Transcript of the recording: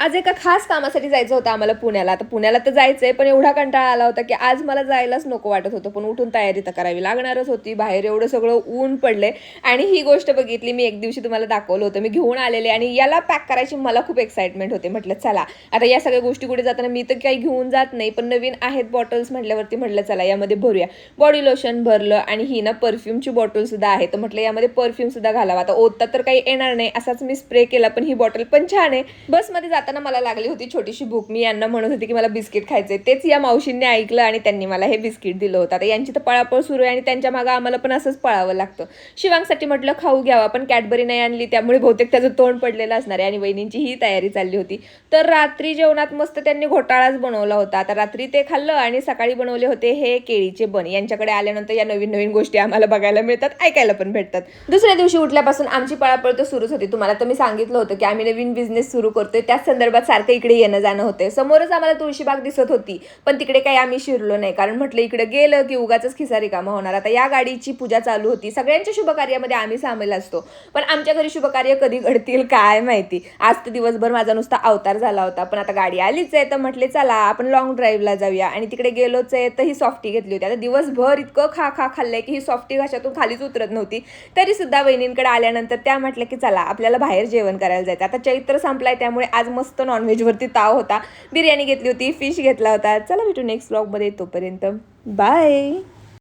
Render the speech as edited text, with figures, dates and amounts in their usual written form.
आज एका खास कामासाठी जायचं होतं आम्हाला पुण्याला. आता पुण्याला तर जायचंय, पण एवढा कंटाळा आला होता, की आज मला जायलाच नको वाटत होतं. पण उठून तयारी तर करावी लागणारच होती. बाहेर एवढं सगळं ऊन पडलंय आणि ही गोष्ट बघितली मी एक दिवशी तुम्हाला दाखवलं होतं. मी घेऊन आलेले आणि याला पॅक करायची मला खूप एक्साइटमेंट होते. म्हटलं चला, आता या सगळ्या गोष्टी कुठे जाताना मी तर काही घेऊन जात नाही, पण नवीन आहेत बॉटल्स म्हटल्यावरती म्हटलं चला यामध्ये भरूया. बॉडी लोशन भरलं आणि ही ना परफ्यूमची बॉटल सुद्धा आहे. तर म्हटलं यामध्ये परफ्यूम सुद्धा घालावा. आता ओतता तर काही येणार नाही, असाच मी स्प्रे केला, पण ही बॉटल पण छान आहे. बसमध्ये जाताना मला लागली होती छोटीशी भूक. मी यांना म्हणत होते की मला बिस्किट खायचंय. तेच या मावशींनी ऐकलं आणि त्यांनी मला हे बिस्किट दिलं होतं. आता यांची तर पळापळ सुरू आहे आणि त्यांच्या मागे आम्हाला पण असंच पळावं लागतं. शिवांगसाठी म्हटलं खाऊ घ्यावा, पण कॅडबरी नाही आणली, त्यामुळे बहुतेक त्याचं तोंड पडलेलं असणार आहे आणि वहिनींची ही तयारी चालली होती. तर रात्री जेवणात मस्त त्यांनी घोटाळाच बनवला होता. आता रात्री ते खाल्लं आणि सकाळी बनवले होते हे केळीचे बन. यांच्याकडे आल्यानंतर या नवीन नवीन गोष्टी आम्हाला बघायला मिळतात, ऐकायला पण भेटतात. दुसऱ्या दिवशी उठल्यापासून आमची पळापळ तर सुरूच होती. तुम्हाला तर मी सांगितलं होतं की आम्ही नवीन बिझनेस सुरू करतोय, त्याच संदर्भात सारखं इकडे येणं जाणं होते. समोरच आम्हाला तुळशीबाग दिसत होती, पण तिकडे काही आम्ही शिरलो नाही, कारण म्हटलं इकडे गेलं की उगाच खिसा रिकामा होणार. आता या गाडीची पूजा चालू होती. सगळ्यांच्या शुभकार्यामध्ये आम्ही सामील असतो, पण आमच्या घरी शुभकार्य कधी घडतील काय माहिती. आज तर दिवसभर माझा नुसता अवतार झाला होता, पण आता गाडी आलीच आहे तर म्हटले चला आपण लॉंग ड्राईव्हला जाऊया. आणि तिकडे गेलोच आहे तर ही सॉफ्टी घेतली होती. आता दिवसभर इतकं खा खाल्लंय की ही सॉफ्टी घशातून खालीच उतरत नव्हती. तरी सुद्धा वहिनींकडे आल्यानंतर त्या म्हटल्या की चला आपल्याला बाहेर जेवण करायला जायचं. आता चैत्र संपलाय, त्यामुळे आज मस्त नॉनव्हेजवरती ताव होता. बिर्याणी घेतली होती, फिश घेतला होता. चला भेटू नेक्स्ट व्लॉगमध्ये, तोपर्यंत बाय.